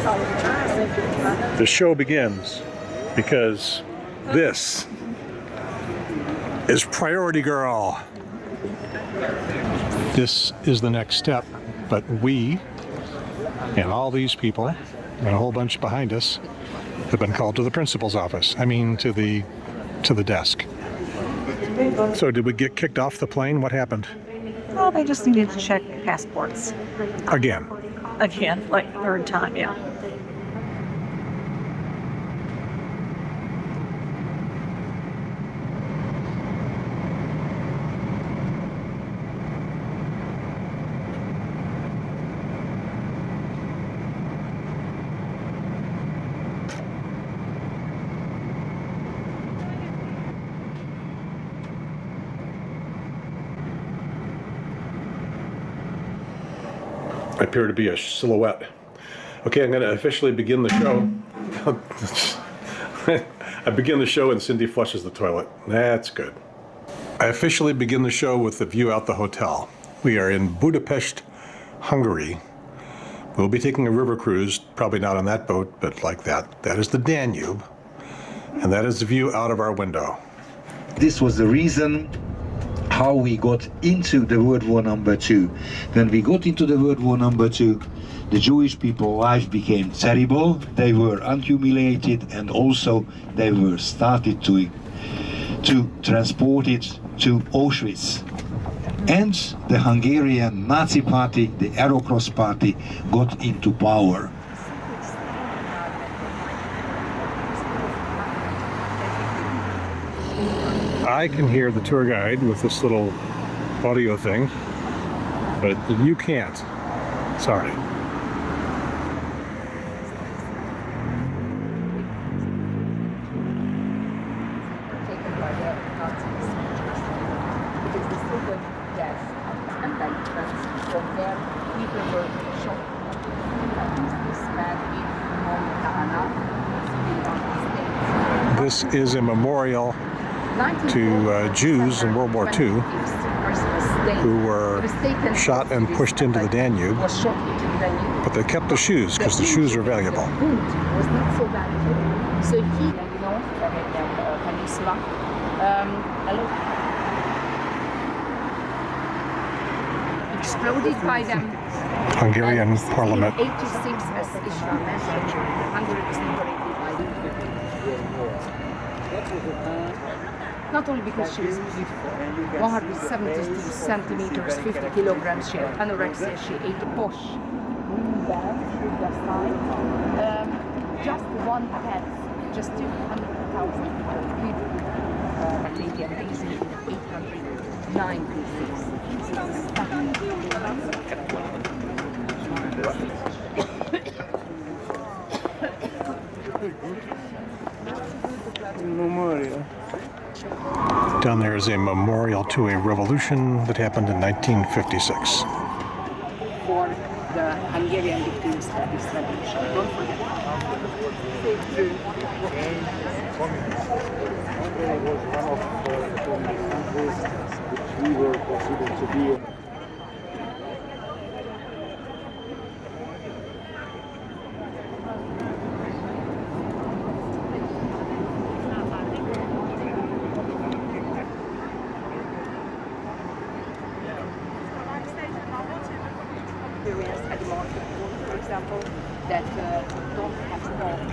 The show begins because this is Priority Girl. This is the next step, but we and all these people and a whole bunch behind us have been called to the principal's office. I mean, to the desk. So did we get kicked off the plane? What happened? Well, they just needed to check passports. Again, Like third time, yeah. I appear to be a silhouette. Okay, I'm going to officially begin the show. I begin the show and Cindy flushes the toilet. That's good. I officially begin the show with the view out the hotel. We are in Budapest, Hungary. We'll be taking a river cruise, probably not on that boat, but like that. That is the Danube, and that is the view out of our window. This was the reason how we got into the World War II. When we got into the World War II, the Jewish people's life became terrible. They were humiliated, and also they were started to transport it to Auschwitz. And the Hungarian Nazi party, the Aerocross party, got into power. I can hear the tour guide with this little audio thing, but you can't. Sorry. This is a memorial to Jews in World War II who were shot and pushed into the Danube, but they kept the shoes because the shoes are valuable. So he, peninsula, exploded by them. Hungarian parliament. 86 as Islam mentioned, Hungary was liberated by them. Not only because she was beautiful, 172 centimeters, 50 kilograms, she had anorexia, she ate a posh. Just one pet, just 200,000 people. Maybe amazing, 896. Memorial. Down there is a memorial to a revolution that happened in 1956. For the Hungarian victims of this revolution. Don't forget. Hungary was one of the countries which we were considered to be. At the market, for example, that don't have home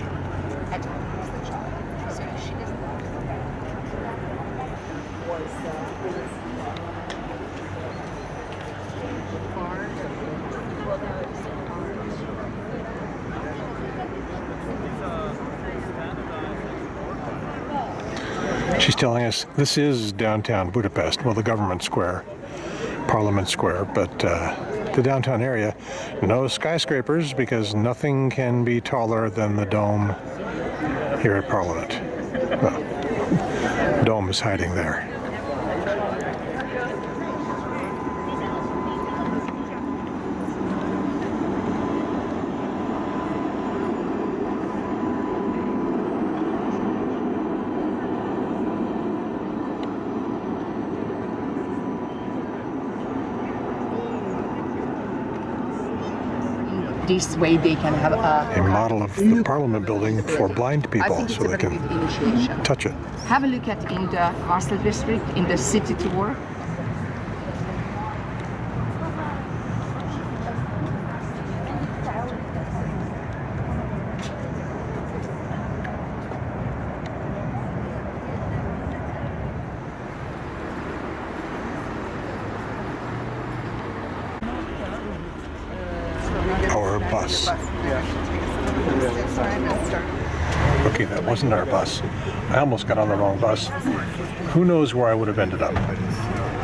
at home with the child. So she doesn't know that was She's telling us this is downtown Budapest, well, the government square, Parliament Square, but the downtown area, no skyscrapers because nothing can be taller than the dome here at Parliament. Well, the dome is hiding there. this way they can have A model of the Parliament building for blind I people think it's so a they very can good initiation. touch it. Have a look at in the Castle District, in the city tour. Our bus. Okay, that wasn't our bus. I almost got on the wrong bus. Who knows where I would have ended up?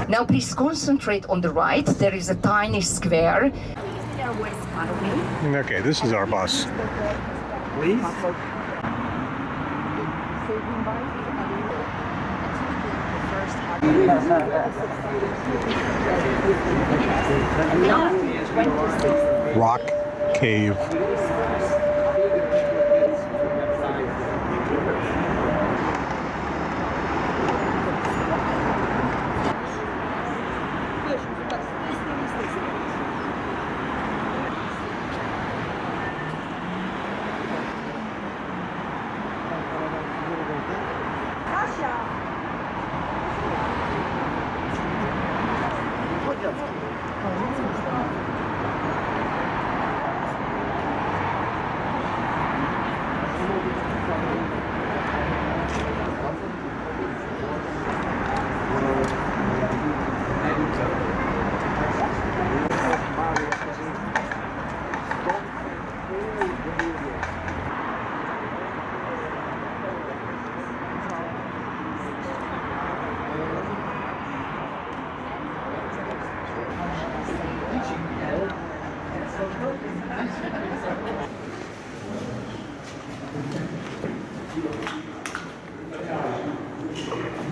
Now please concentrate on the right. There is a tiny square. Okay, this is our bus. Rock Cave.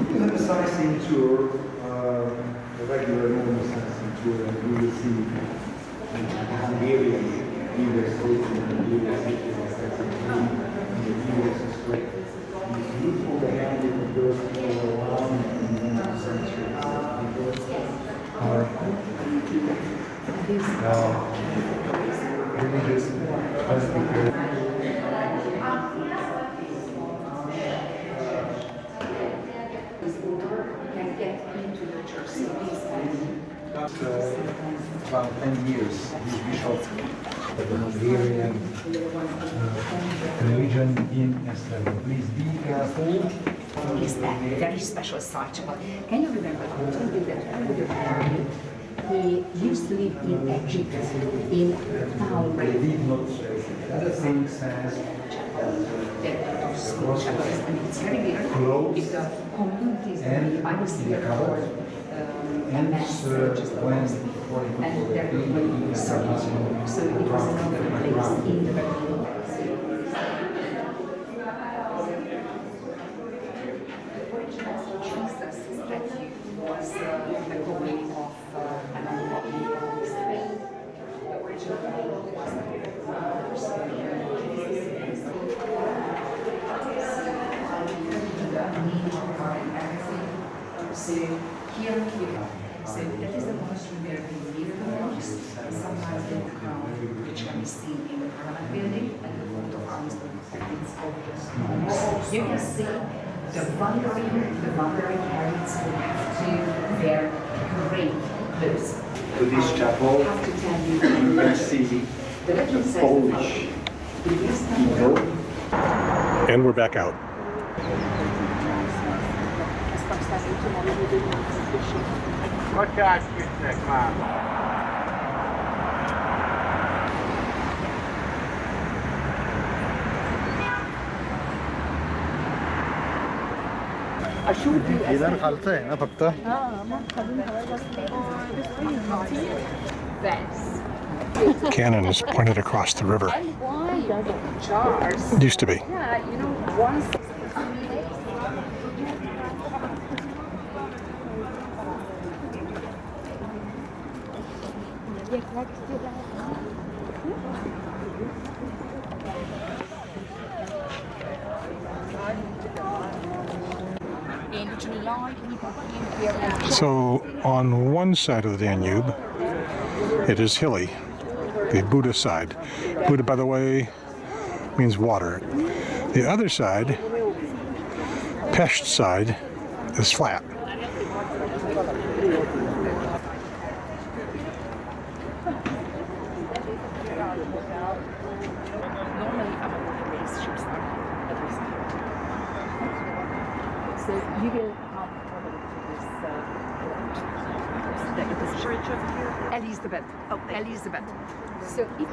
You have a sightseeing tour, a regular normal sightseeing tour, and you will see the Hungarian leaders station and the leaders station and the leaders square. It's beautiful the handling of those people around in the 19th century. Religious festival. About 10 years, this bishop of the Hungarian religion in Estonia. Please be careful. Is that very special site? Can you remember that he used to live in Egypt, in a town They did not say. Other thing says and it's very weird. If the communities and I was in the there cupboard and when and there were so it was another place in the So here, so that is the monastery where we live the most. Sometimes the crown, which can be seen in the Parliament building, and the coat of arms that is open. You can see the wandering chariots who have to wear great clothes. to this chapel. I have to tell you, You can see the legend the says Polish people. And we're back out. Cannon is pointed across the river. jars. Used to be. Yeah, you know, once. In July, we came here and So on one side of the Danube, it is hilly, the Buda side, Buda, by the way, means water. The other side, Pest side, is flat. Normally, our race ships are at this time. So you will come over to this bridge over here. Elizabeth. Oh, Elizabeth. So if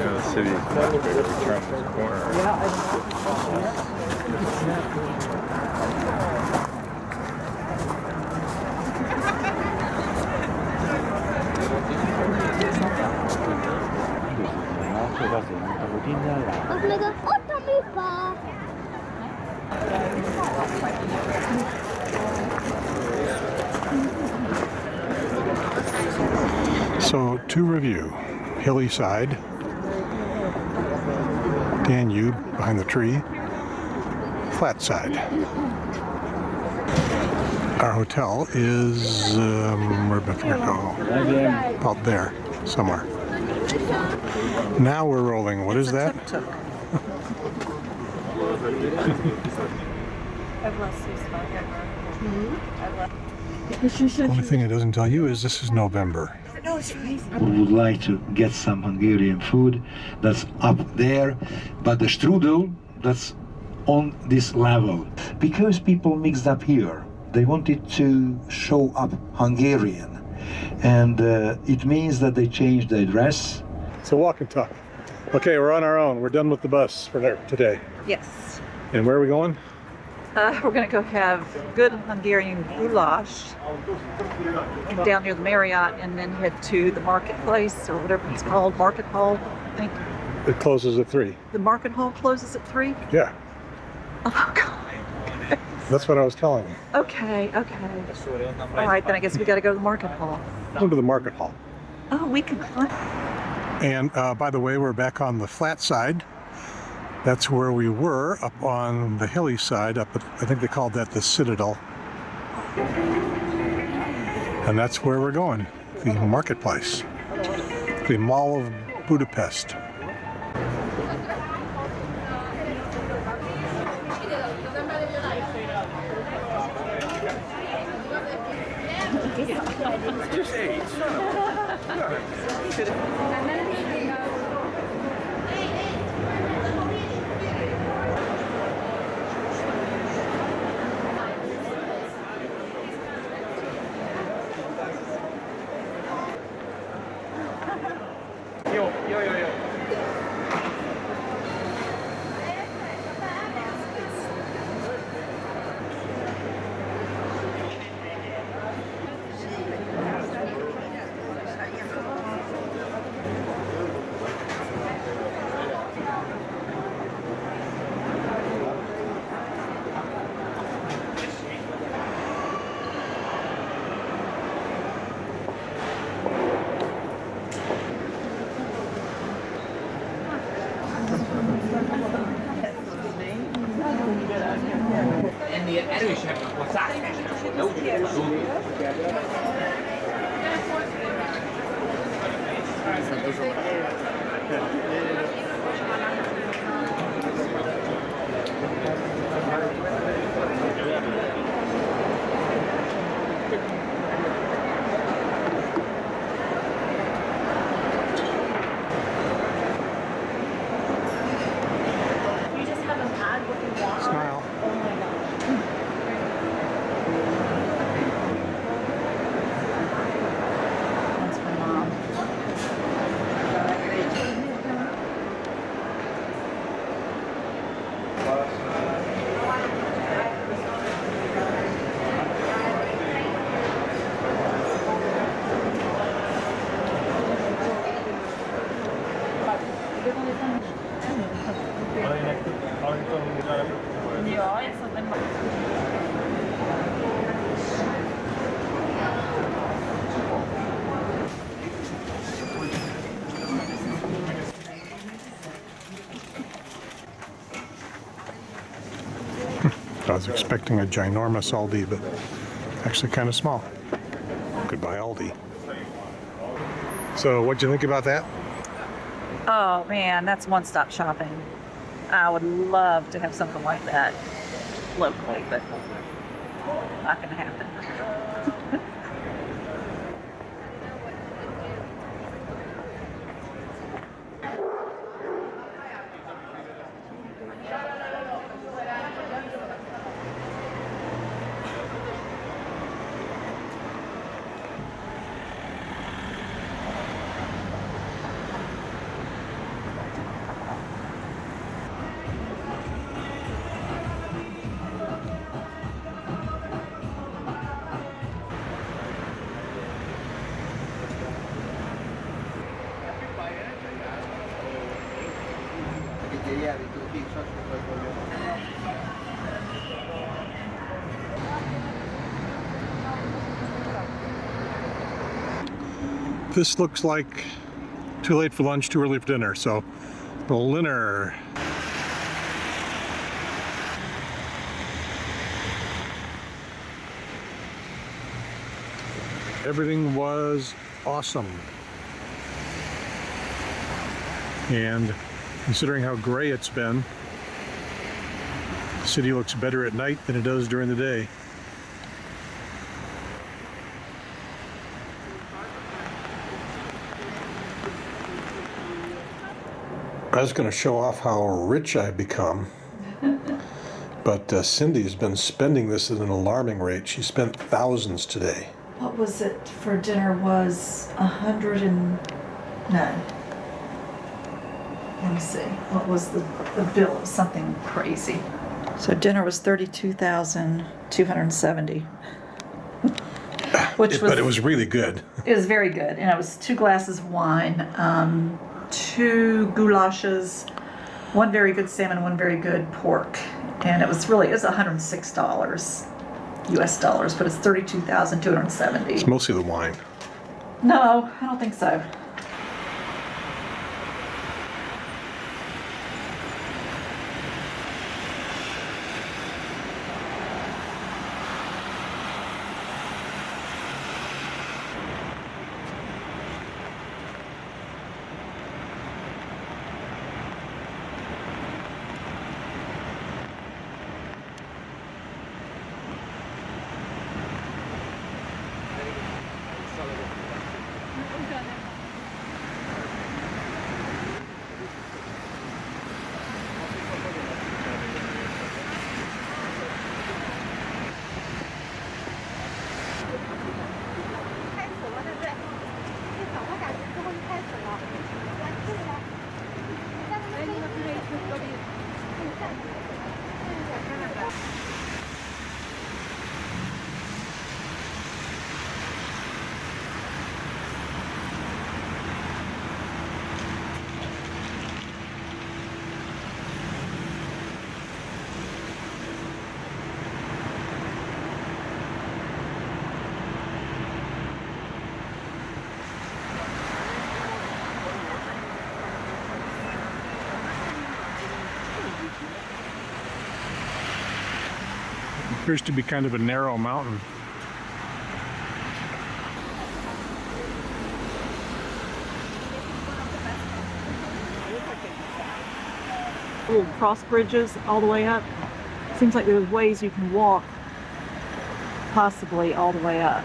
The city is about to turn this corner. So to review, hilly side, Danube behind the tree, flat side. Our hotel is where did I go? About there, somewhere. Now we're rolling. What is that? The only thing it doesn't tell you is this is November. We would like to get some Hungarian food that's up there, but the strudel that's on this level. Because people mixed up here, they wanted to show up Hungarian, and it means that they changed the address. So walk and talk. Okay, we're on our own. We're done with the bus for today. Yes. And where are we going? We're going to go have good Hungarian goulash down near the Marriott and then head to the marketplace or whatever it's called, Market Hall, I think. It closes at 3. The Market Hall closes at 3? Yeah, Oh, God. that's what I was telling you. Okay. All right, then I guess we got to go to the Market Hall. Go to the market hall. Oh, we can climb. And by the way, we're back on the flat side. That's where we were, up on the hilly side, up at, I think they called that the Citadel. And that's where we're going, the marketplace, the Mall of Budapest. Ennél erősebbek a szállítások, de úgy Smile. That's my mom. Ja, alltså den I was expecting a ginormous Aldi, but actually kind of small. Goodbye, Aldi. So, what'd you think about that? Oh man, that's one-stop shopping. I would love to have something like that locally, but not gonna happen. This looks like too late for lunch, too early for dinner. So, the dinner. Everything was awesome. And considering how gray it's been, the city looks better at night than it does during the day. I was going to show off how rich I've become, but Cindy's been spending this at an alarming rate. She spent thousands today. What was it for dinner? Was 109. Let me see. What was the bill? It was something crazy. So dinner was 32,270, which was. But it was really good. It was very good, and it was 2 glasses of wine, 2 goulashes, 1 very good salmon, 1 very good pork, and it was $106 US dollars, but it's 32,270. It's mostly the wine. No, I don't think so. Appears to be kind of a narrow mountain. Little cross bridges all the way up. Seems like there's ways you can walk possibly all the way up.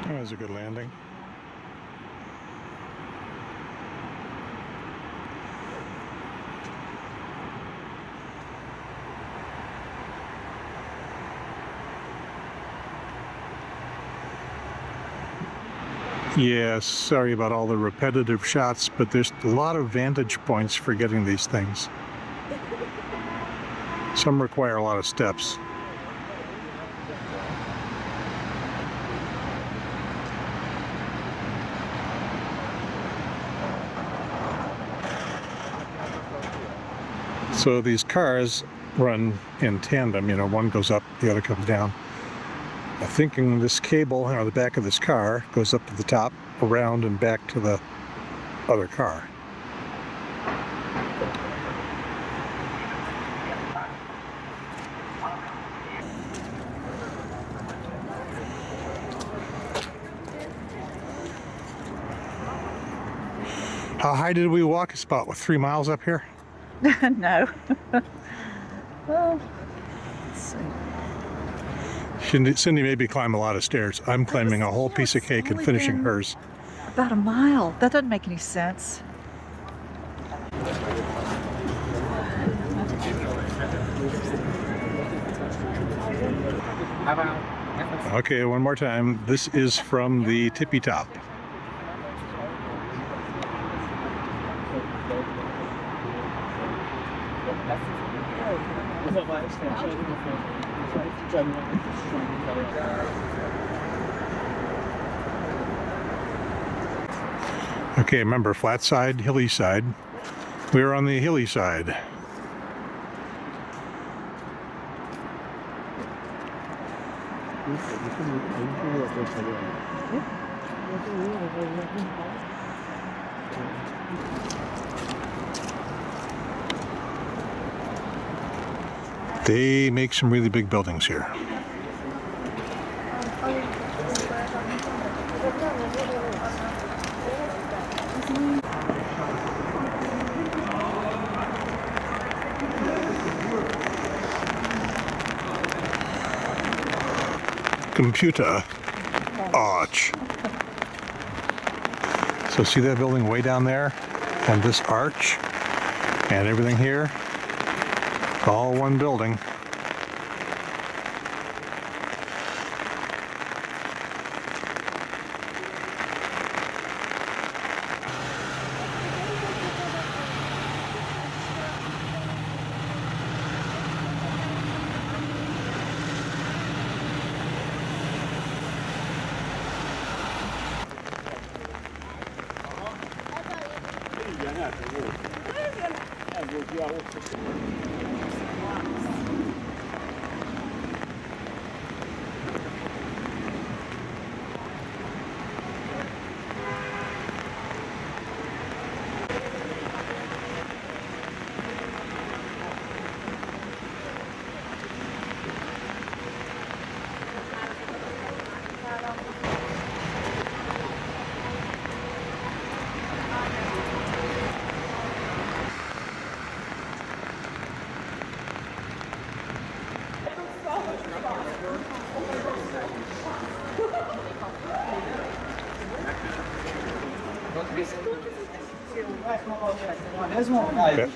That was a good landing. Yeah, sorry about all the repetitive shots, but there's a lot of vantage points for getting these things. Some require a lot of steps. So these cars run in tandem, you know, one goes up, the other comes down. I think this cable, or the back of this car, goes up to the top, around and back to the other car. How high did we walk? It's about, what, 3 miles up here? No. Well, let's see. Cindy maybe climb a lot of stairs. I'm climbing a whole piece of cake and finishing hers. About a mile. That doesn't make any sense. Okay, one more time. This is from the tippy top. Okay, remember, flat side, hilly side. We're on the hilly side. They make some really big buildings here. Computer arch. So see that building way down there, and this arch and everything here, all one building.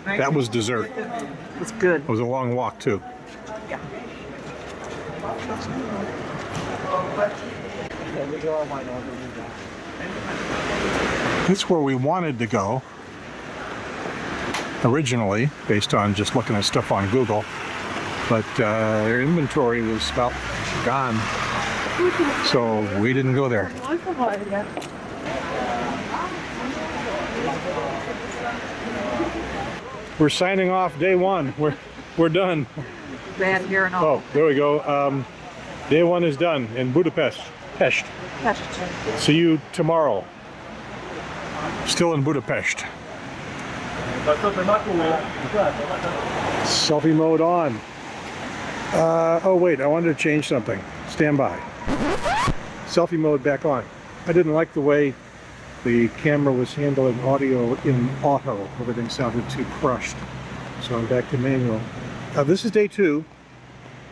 That was dessert. It's good. It was a long walk too. Yeah. This is where we wanted to go originally, based on just looking at stuff on Google, but their inventory was about gone, so we didn't go there. We're signing off day one. We're done. Bad here and all. Oh, there we go. Day one is done in Budapest. Pest. See you tomorrow. Still in Budapest. Selfie mode on. Oh wait, I wanted to change something. Stand by. Selfie mode back on. I didn't like the way the camera was handling audio in auto. Everything sounded too crushed. So I'm back to manual. This is day 2,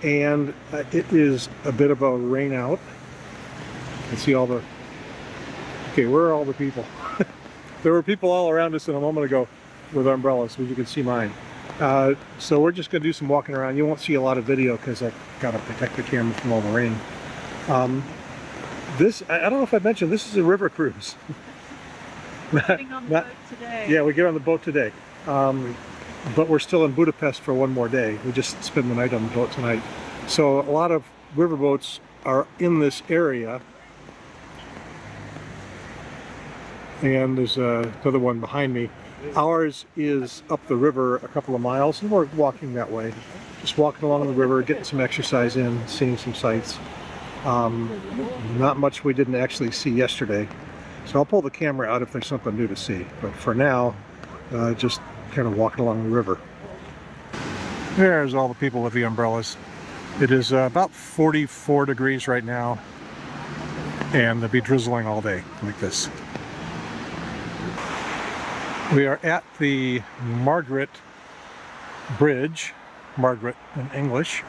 and it is a bit of a rain out. You can see all the... Okay, where are all the people? There were people all around us a moment ago with umbrellas, but you can see mine. So we're just going to do some walking around. You won't see a lot of video because I got to protect the camera from all the rain. This, I don't know if I mentioned, this is a river cruise. Getting on the boat today. Yeah, we get on the boat today. but we're still in Budapest for one more day. We just spend the night on the boat tonight. So a lot of riverboats are in this area. And there's another one behind me. Ours is up the river a couple of miles, and we're walking that way. Just walking along the river, getting some exercise in, seeing some sights. Not much we didn't actually see yesterday. So I'll pull the camera out if there's something new to see. But for now, just kind of walking along the river. There's all the people with the umbrellas. It is about 44 degrees right now, and they'll be drizzling all day like this. We are at the Margaret Bridge, Margaret in English.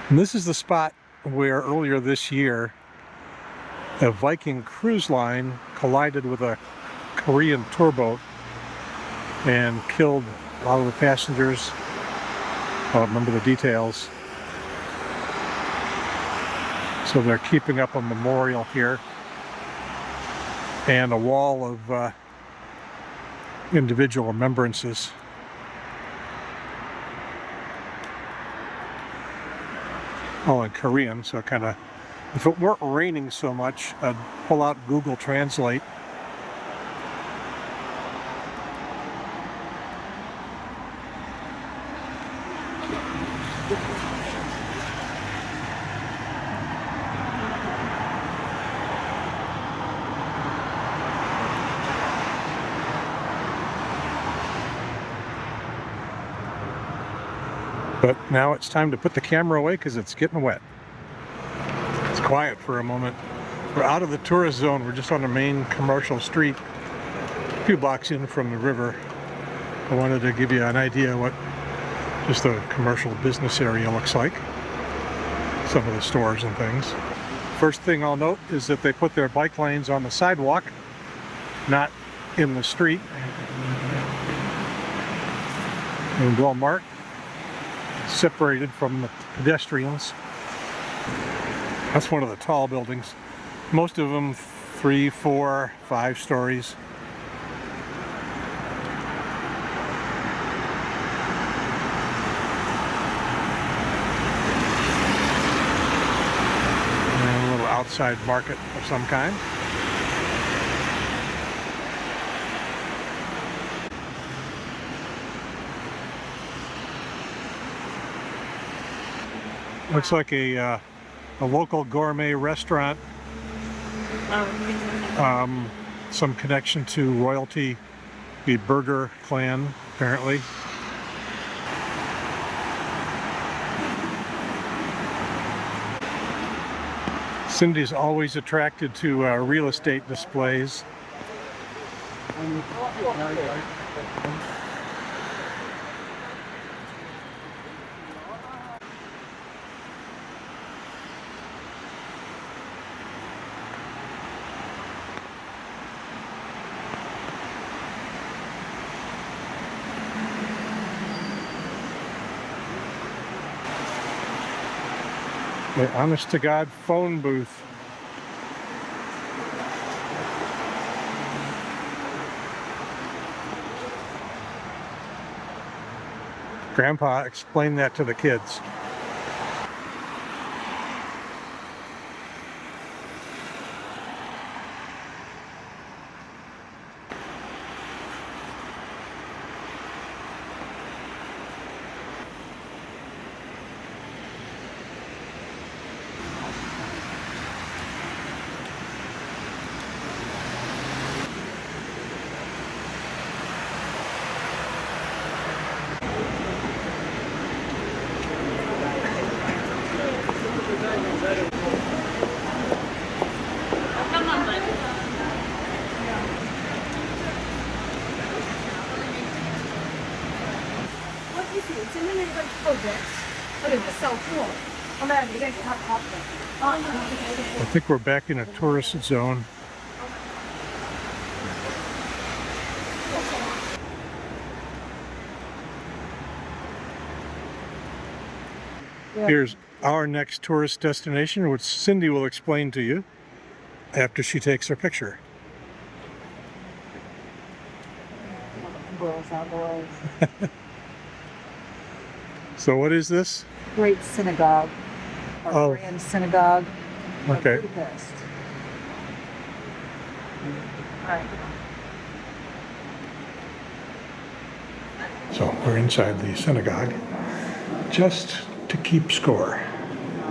And this is the spot where earlier this year a Viking cruise line collided with a Korean tour boat and killed a lot of the passengers. I don't remember the details. So they're keeping up a memorial here and a wall of individual remembrances. All in Korean, so kind of, if it weren't raining so much, I'd pull out Google Translate. But now it's time to put the camera away because it's getting wet. It's quiet for a moment. We're out of the tourist zone. We're just on the main commercial street, a few blocks in from the river. I wanted to give you an idea what just the commercial business area looks like. Some of the stores and things. First thing I'll note is that they put their bike lanes on the sidewalk, not in the street. And well marked, separated from the pedestrians. That's one of the tall buildings. Most of them 3, 4, 5 stories. And a little outside market of some kind. Looks like a local gourmet restaurant. Some connection to royalty, the Burger clan, apparently. Cindy's always attracted to real estate displays. The honest-to-God phone booth. Grandpa explained that to the kids. I think we're back in a tourist zone. Here's our next tourist destination, which Cindy will explain to you after she takes her picture. Girls outdoors. So what is this? Great synagogue. Or Oh. Grand Synagogue of Okay. Budapest. Alright. So we're inside the synagogue just to keep score.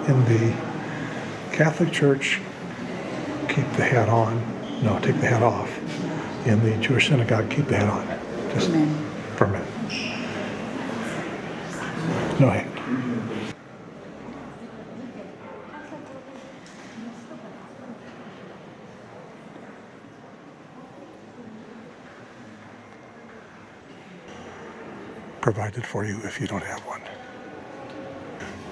In the Catholic Church, keep the hat on. No, take the hat off. In the Jewish synagogue, keep the hat on. Just for a minute. No hat. Provided for you if you don't have one.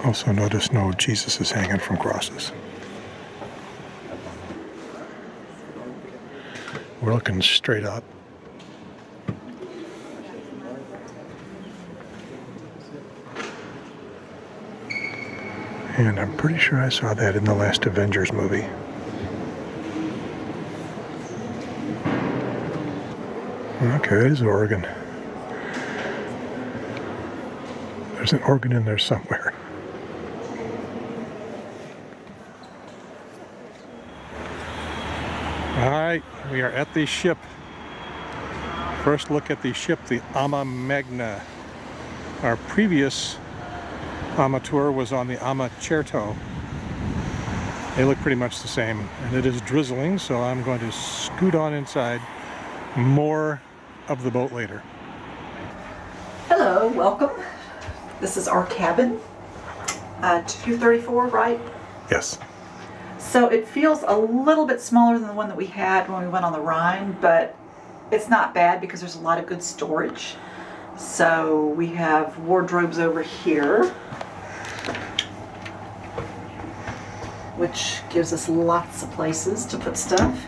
Also notice no Jesus is hanging from crosses. We're looking straight up. And I'm pretty sure I saw that in the last Avengers movie. Okay, that is Oregon. There's an organ in there somewhere. All right, we are at the ship. First look at the ship, the Ama Magna. Our previous Ama tour was on the Ama Certo. They look pretty much the same, and it is drizzling, so I'm going to scoot on inside. More of the boat later. Hello, welcome. This is our cabin. 234, right? Yes. So it feels a little bit smaller than the one that we had when we went on the Rhine, but it's not bad because there's a lot of good storage. So we have wardrobes over here, which gives us lots of places to put stuff.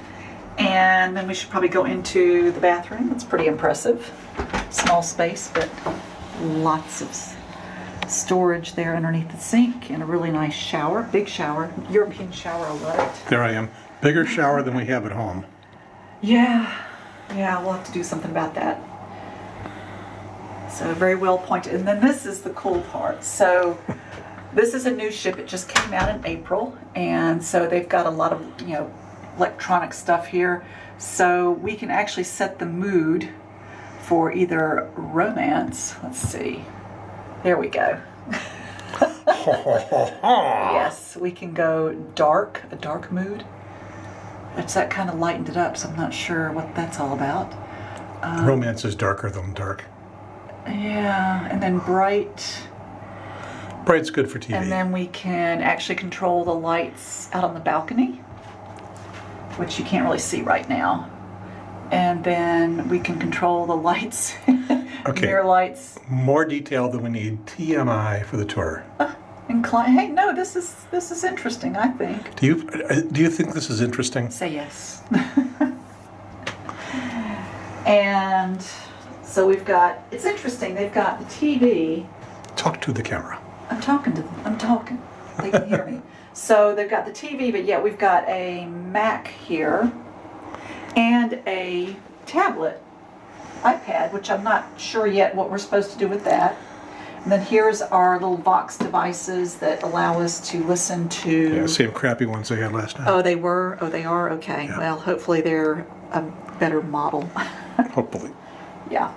And then we should probably go into the bathroom. It's pretty impressive. Small space, but lots of storage there underneath the sink, and a really nice shower, big shower, European shower, I love it. There I am. Bigger shower than we have at home. Yeah, we'll have to do something about that. So very well pointed. And then this is the cool part. So this is a new ship. It just came out in April, and so they've got a lot of, electronic stuff here. So we can actually set the mood for either romance. Let's see. There we go. Yes, we can go dark, a dark mood. That kind of lightened it up, so I'm not sure what that's all about. Romance is darker than dark. Yeah, and then bright. Bright's good for TV. And then we can actually control the lights out on the balcony, which you can't really see right now. And then we can control the lights, mirror lights. More detail than we need. TMI for the tour. Hey, no, this is interesting, I think. Do you think this is interesting? Say yes. And so we've got, it's interesting, they've got the TV. Talk to the camera. I'm talking to them. I'm talking. They can hear me. So they've got the TV, but yet we've got a Mac here and a tablet, iPad, which I'm not sure yet what we're supposed to do with that. And then here's our little Vox devices that allow us to listen to... Yeah, same crappy ones they had last time. Oh, they were? Oh, they are? Okay. Yeah. Well, hopefully they're a better model. Hopefully. Yeah.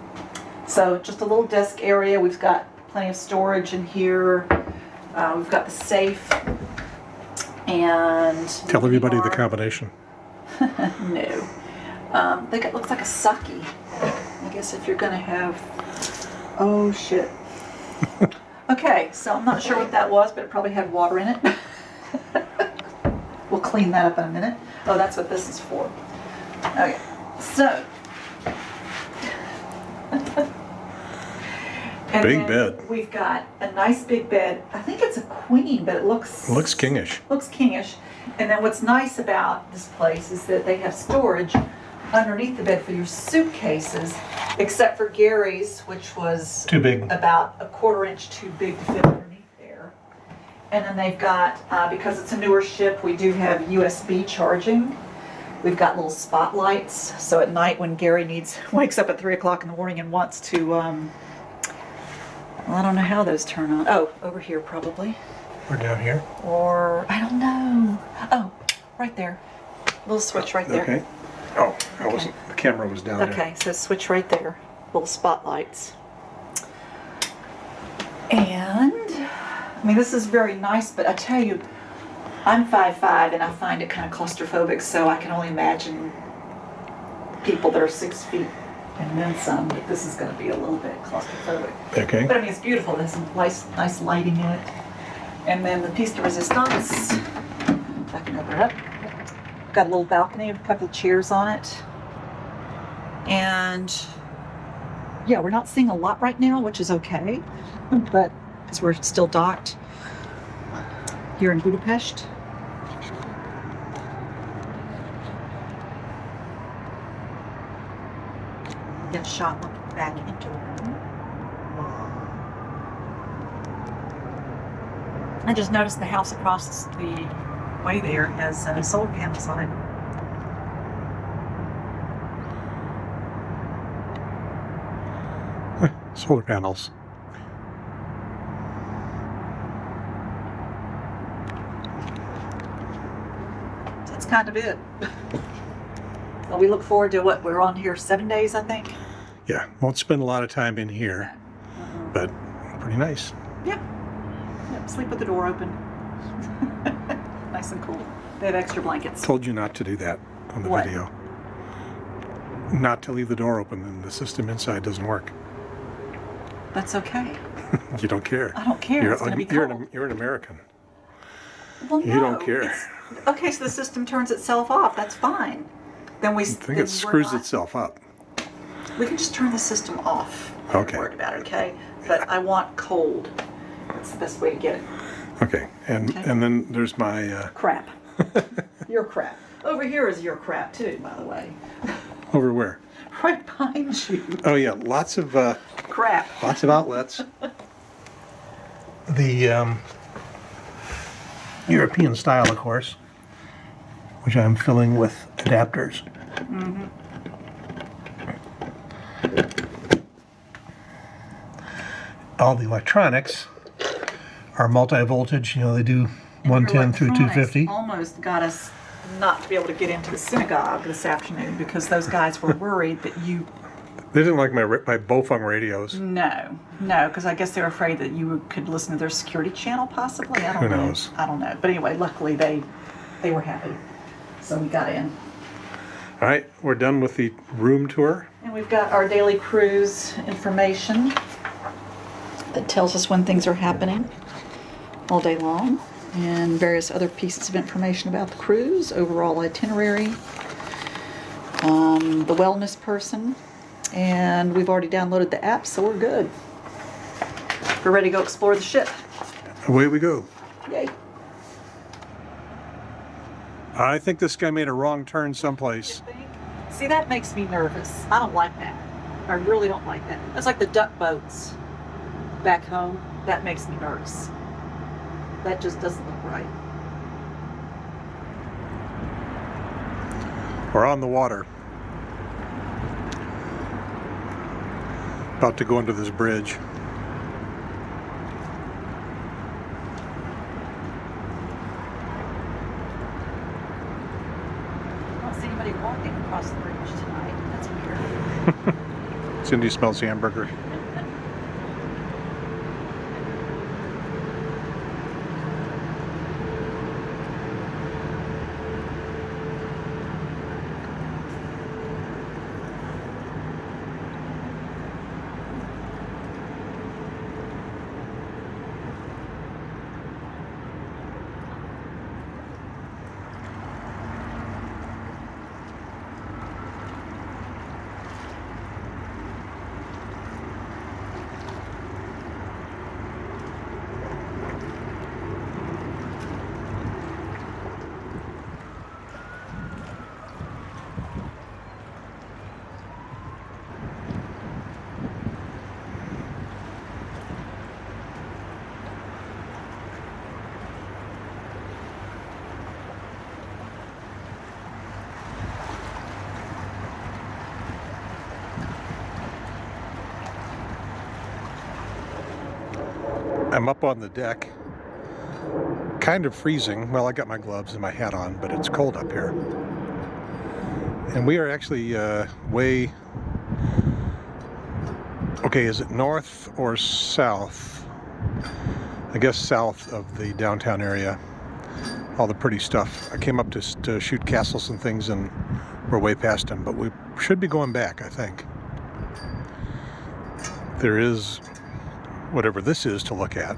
So just a little desk area. We've got plenty of storage in here. We've got the safe. And... Tell everybody the combination. No. I think it looks like a sake. I guess if you're going to have... Oh, shit. Okay, so I'm not sure what that was, but it probably had water in it. We'll clean that up in a minute. Oh, that's what this is for. Okay, so... And Big then bed. We've got a nice big bed. I think it's a queen, but it looks... Looks kingish. Looks kingish. And then what's nice about this place is that they have storage underneath the bed for your suitcases, except for Gary's, which was Too big. about a 1/4 inch too big to fit underneath there. And then they've got, because it's a newer ship, we do have USB charging. We've got little spotlights, so at night when Gary wakes up at 3 o'clock in the morning and wants to, well, I don't know how those turn on. Oh, over here probably. We're down here. Or, I don't know. Oh, right there. Little switch right there. Okay. Oh, I wasn't. The camera was down there. Okay, so switch right there. Little spotlights. And, I mean, this is very nice, but I tell you, I'm 5'5", and I find it kind of claustrophobic, so I can only imagine people that are 6 feet and then some, but this is going to be a little bit claustrophobic. Okay. But I mean, it's beautiful. There's some nice lighting in it. And then the piece de resistance, if I can open it up. Got a little balcony with a couple of chairs on it. And yeah, we're not seeing a lot right now, which is okay, but because we're still docked here in Budapest. Get a shot back into the room. I just noticed the house across the way there has solar panels on it. Solar panels. That's kind of it. Well, we look forward to what we're on here 7 days, I think. Yeah, won't spend a lot of time in here, but pretty nice. Yep, sleep with the door open. Nice and cool. They have extra blankets. Told you not to do that on the What? video. Not to leave the door open, and the system inside doesn't work. That's okay. You don't care. I don't care. It's gonna be cold. You're an American. Well, You don't care. Okay, so the system turns itself off. That's fine. Then we I think it screws itself up. We can just turn the system off. Okay. Don't worry about it, okay? But I want cold. That's the best way to get it. Okay, and then there's my Crap. Your crap. Over here is your crap too, by the way. over where? Right behind you. Oh yeah, lots of Crap. outlets. The European style, of course, which I'm filling with adapters. Mm-hmm. All the electronics are multi-voltage. You know, they do 110 through 250. Almost got us not to be able to get into the synagogue this afternoon because those guys were worried that you... They didn't like my Bofung radios. No, because I guess they were afraid that you could listen to their security channel possibly. I don't Who know. knows? I don't know. But anyway, luckily they were happy. So we got in. All right, we're done with the room tour. And we've got our daily cruise information that tells us when things are happening all day long, and various other pieces of information about the cruise, overall itinerary, the wellness person, and we've already downloaded the app, so we're good. We're ready to go explore the ship. Away we go. Yay. I think this guy made a wrong turn someplace. See, that makes me nervous. I don't like that. I really don't like that. That's like the duck boats back home. That makes me nervous. That just doesn't look right. We're on the water. About to go into this bridge. I don't see anybody walking across the bridge tonight. That's weird. Cindy smells hamburger. I'm up on the deck, kind of freezing. Well, I got my gloves and my hat on, but it's cold up here. And we are actually way, okay, is it north or south? I guess south of the downtown area. All the pretty stuff. I came up to shoot castles and things, and we're way past them, but we should be going back, I think. There is whatever this is to look at.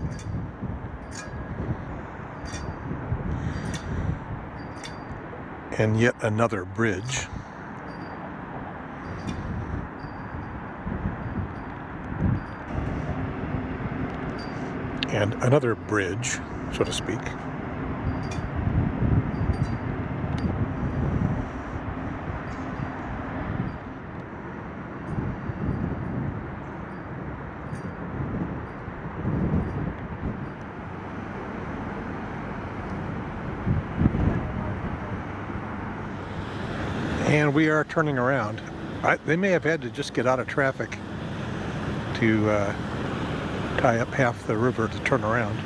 And yet another bridge. And another bridge, so to speak. And we are turning around. They may have had to just get out of traffic to tie up half the river to turn around.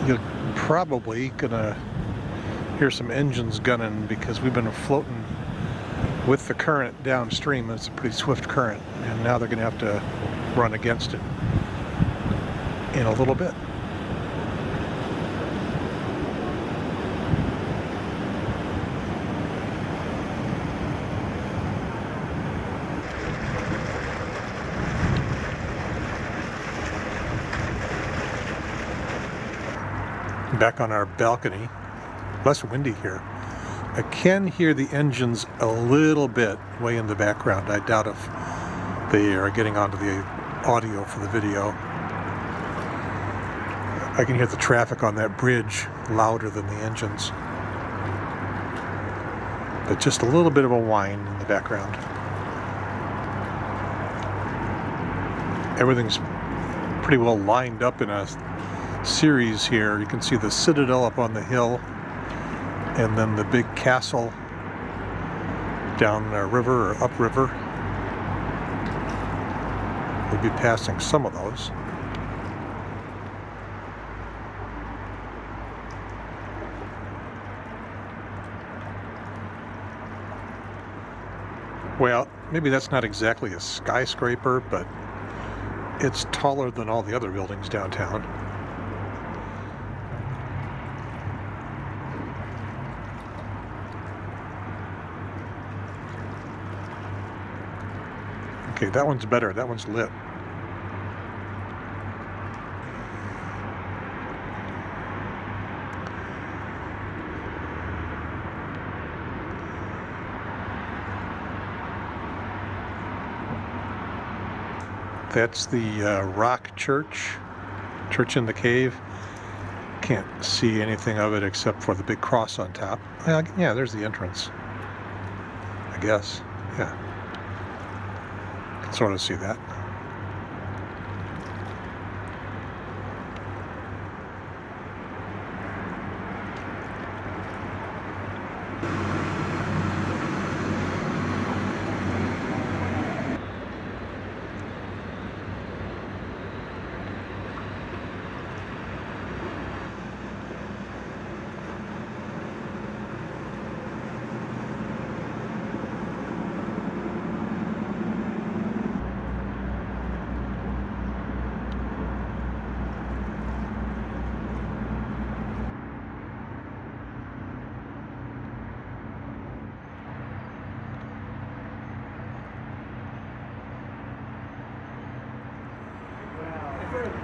You're probably gonna hear some engines gunning because we've been floating with the current downstream. It's a pretty swift current, and now they're gonna have to run against it in a little bit. Back on our balcony, less windy here. I can hear the engines a little bit way in the background. I doubt if they are getting onto the audio for the video. I can hear the traffic on that bridge louder than the engines. But just a little bit of a whine in the background. Everything's pretty well lined up in a series here. You can see the citadel up on the hill, and then the big castle down the river or upriver. We'll be passing some of those. Well, maybe that's not exactly a skyscraper, but it's taller than all the other buildings downtown. Okay, that one's better. That one's lit. That's the rock church in the cave. Can't see anything of it except for the big cross on top. Well, yeah, there's the entrance, I guess. Yeah. Sort of see that.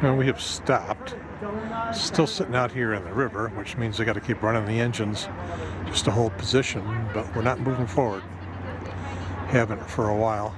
Well, we have stopped. Still sitting out here in the river, which means I got to keep running the engines just to hold position, but we're not moving forward. Haven't for a while.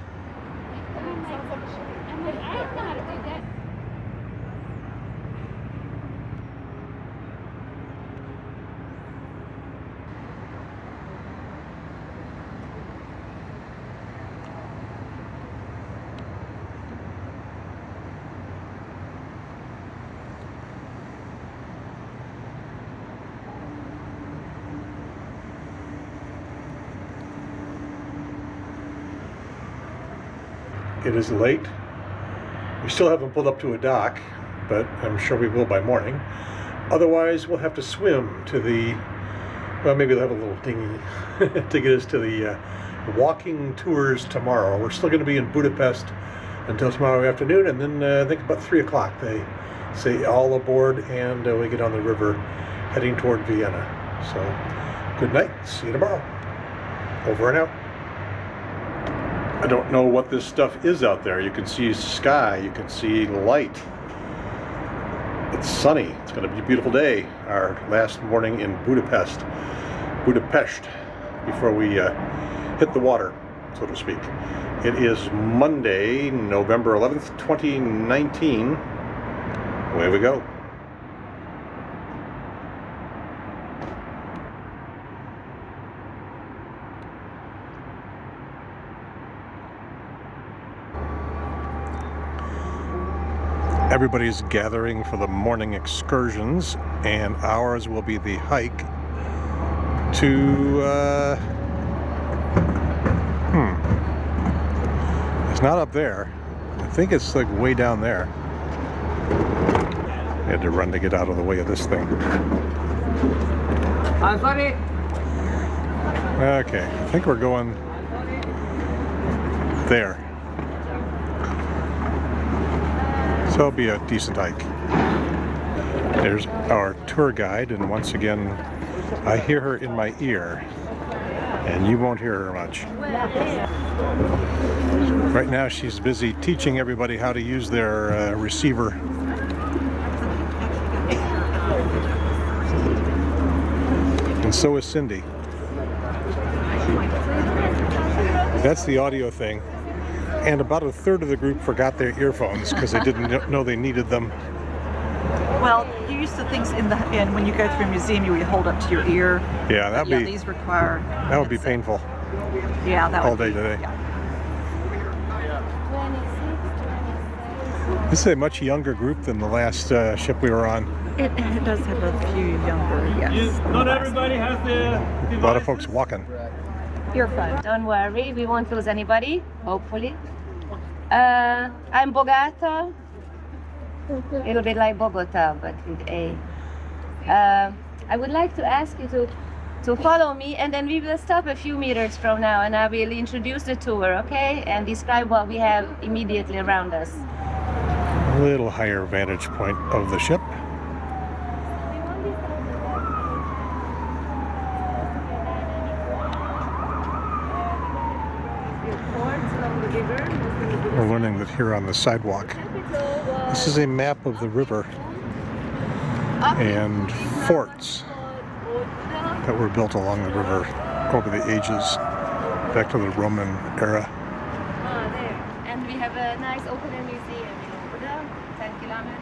It is late. We still haven't pulled up to a dock, but I'm sure we will by morning. Otherwise, we'll have to swim to the, well, maybe they'll have a little dinghy to get us to the walking tours tomorrow. We're still going to be in Budapest until tomorrow afternoon, and then I think about 3 o'clock they say all aboard, and we get on the river heading toward Vienna. So, good night. See you tomorrow. Over and out. I don't know what this stuff is out there. You can see sky, you can see light. It's sunny. It's going to be a beautiful day. Our last morning in Budapest, before we hit the water, so to speak. It is Monday, November 11th, 2019. Away we go. Everybody's gathering for the morning excursions, and ours will be the hike to, it's not up there. I think it's like way down there. I had to run to get out of the way of this thing. I'm sorry. Okay, I think we're going there. So it'll be a decent hike. There's our tour guide, and once again, I hear her in my ear, and you won't hear her much. Right now she's busy teaching everybody how to use their receiver. And so is Cindy. That's the audio thing. And about a third of the group forgot their earphones because they didn't know they needed them. Well, you used to things in when you go through a museum, you would hold up to your ear. Yeah, that'd be. These require. That would be painful. Yeah, that all would day be, today. Yeah. This is a much younger group than the last ship we were on. It does have a few younger. Yes. Not everybody has the A lot of folks walking. You're fine. Don't worry, we won't lose anybody, hopefully. I'm Bogata. It'll be like Bogota, but with A. I would like to ask you to follow me, and then we will stop a few meters from now, and I will introduce the tour, okay? And describe what we have immediately around us. A little higher vantage point of the ship. We're learning that here on the sidewalk, this is a map of the river and forts that were built along the river over the ages, back to the Roman era. There. And we have a nice open-air museum in Obuda, 10 kilometers.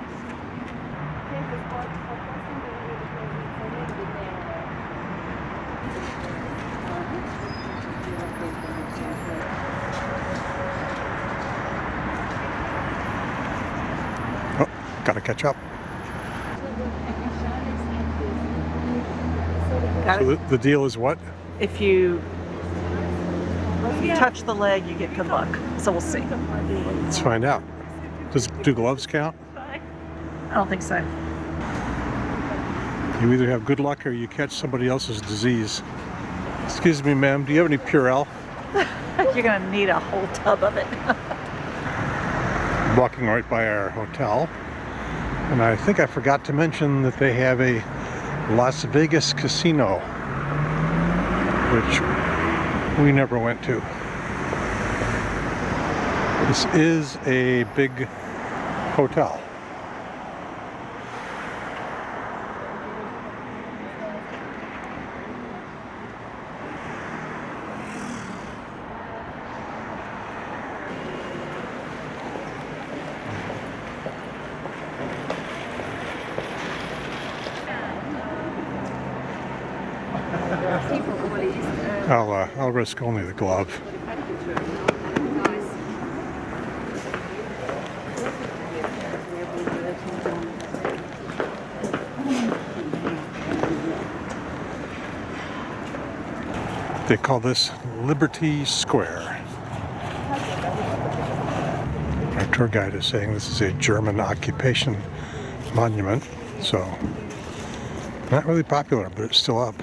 Oh, gotta catch up. So the deal is what? If you touch the leg, you get good luck. So we'll see. Let's find out. Do gloves count? I don't think so. You either have good luck or you catch somebody else's disease. Excuse me, ma'am, do you have any Purell? You're gonna need a whole tub of it. Walking right by our hotel. And I think I forgot to mention that they have a Las Vegas casino, which we never went to. This is a big hotel. I'll risk only the glove. They call this Liberty Square. Our tour guide is saying this is a German occupation monument, so not really popular, but it's still up.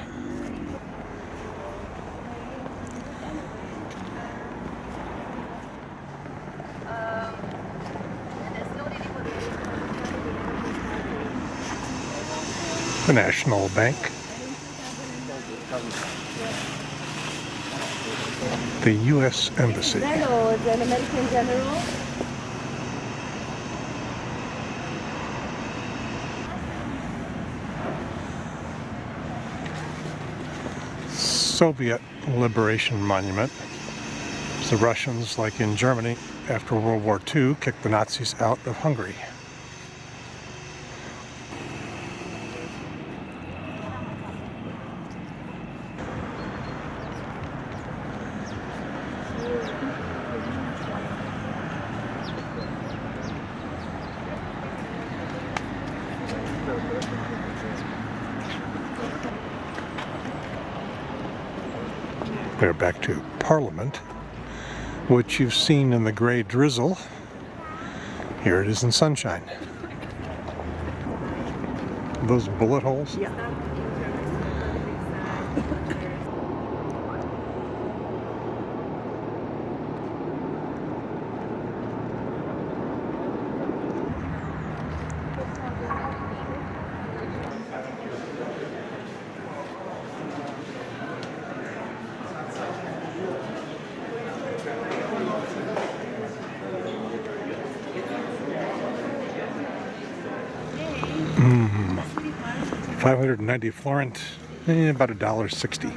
The National Bank. The U.S. Embassy. Hello, the American General. Soviet Liberation Monument. The Russians, like in Germany, after World War II, kicked the Nazis out of Hungary. We're back to Parliament, which you've seen in the gray drizzle. Here it is in sunshine. Those bullet holes? Yeah. Mm, 590 florent, about $1.60.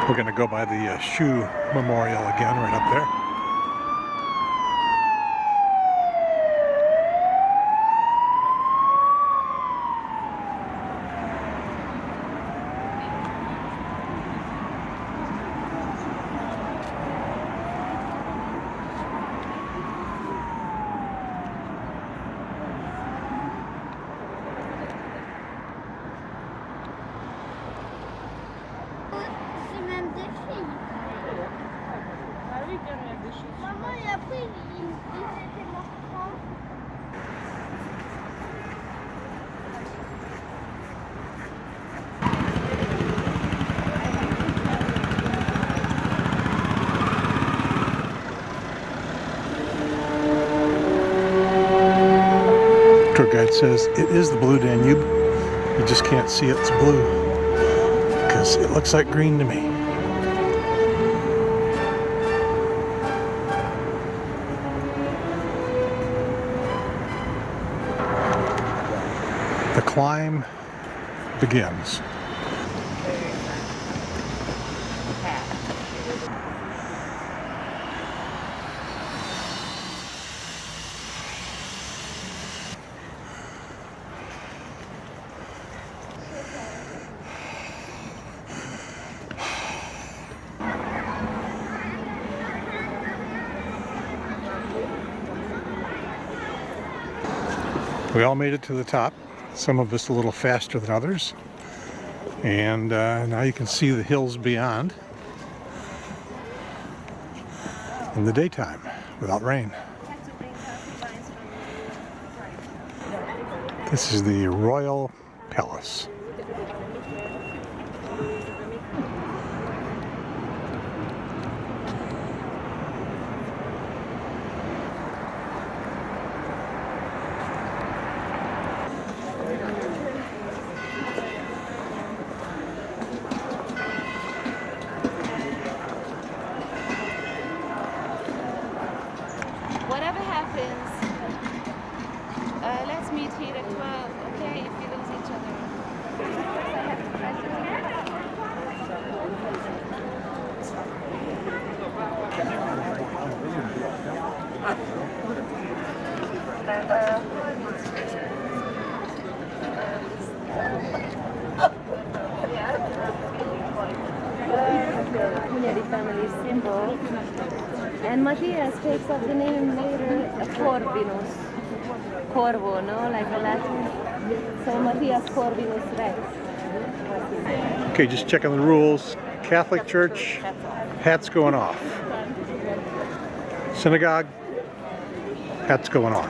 We're going to go by the shoe memorial again, right up there. Maman, et après, ils étaient morts. Tour guide says it is the blue Danube. You just can't see it's blue because it looks like green to me. The climb begins. We all made it to the top, some of us a little faster than others, and now you can see the hills beyond in the daytime without rain. This is the Royal Palace. Whatever happens, let's meet here at 12, okay, if we lose each other. Family symbol. And Matthias takes up the name later, Corvinus. Corvo, no? Like a Latin. So Matthias Corvinus Rex. Okay, just checking the rules. Catholic Church, hats going off. Synagogue, hats going on.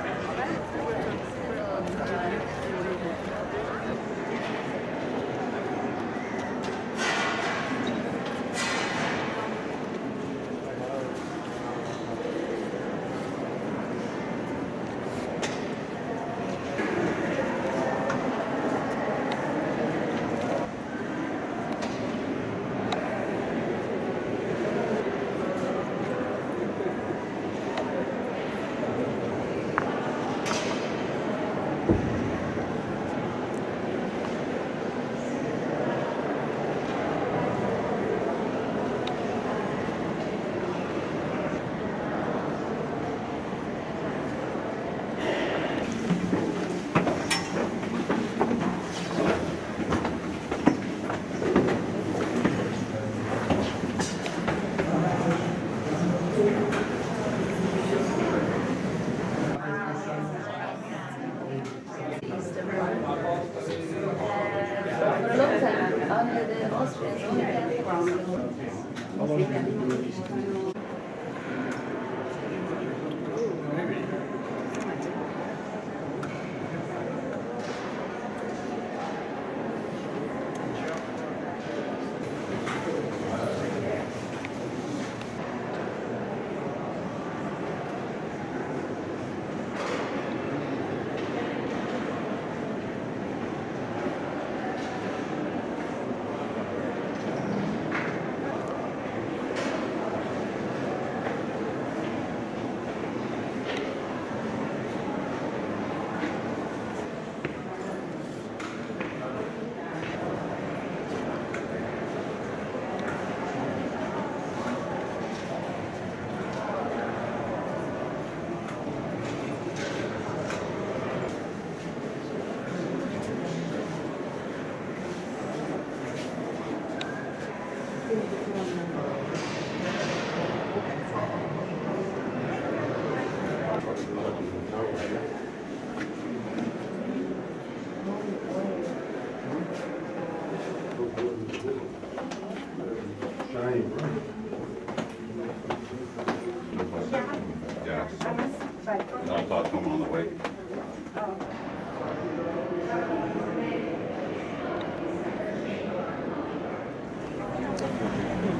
I thought home on the way.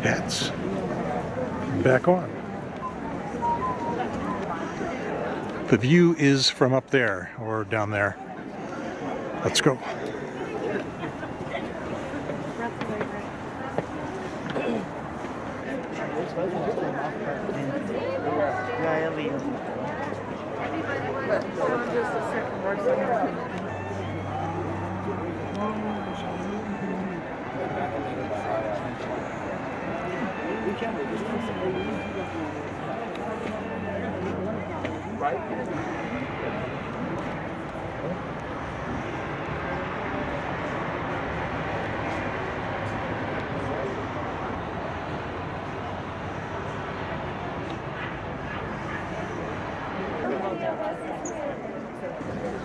Hats back on. The view is from up there or down there. Let's go.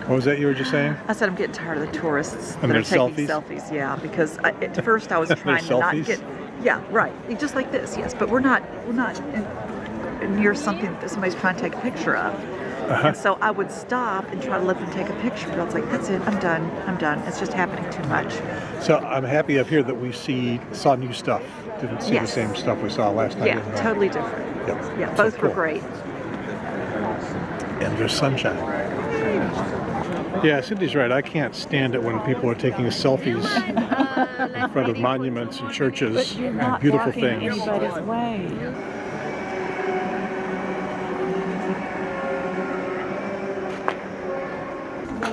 What was that you were just saying? I said I'm getting tired of the tourists And that are their taking selfies? selfies. Yeah, because at first I was Their trying to not selfies? get. Yeah, right. Just like this, yes. But we're not near something that somebody's trying to take a picture of. And so I would stop and try to let them take a picture. But I was like, that's it. I'm done. I'm done. It's just happening too much. So I'm happy up here that we saw new stuff. Didn't see Yes. the same stuff we saw last night. Yeah, totally different. Yep. Yeah, So both were cool. great. And there's sunshine. Yeah, Cindy's right. I can't stand it when people are taking selfies in front of monuments and churches and beautiful things. Anybody's way.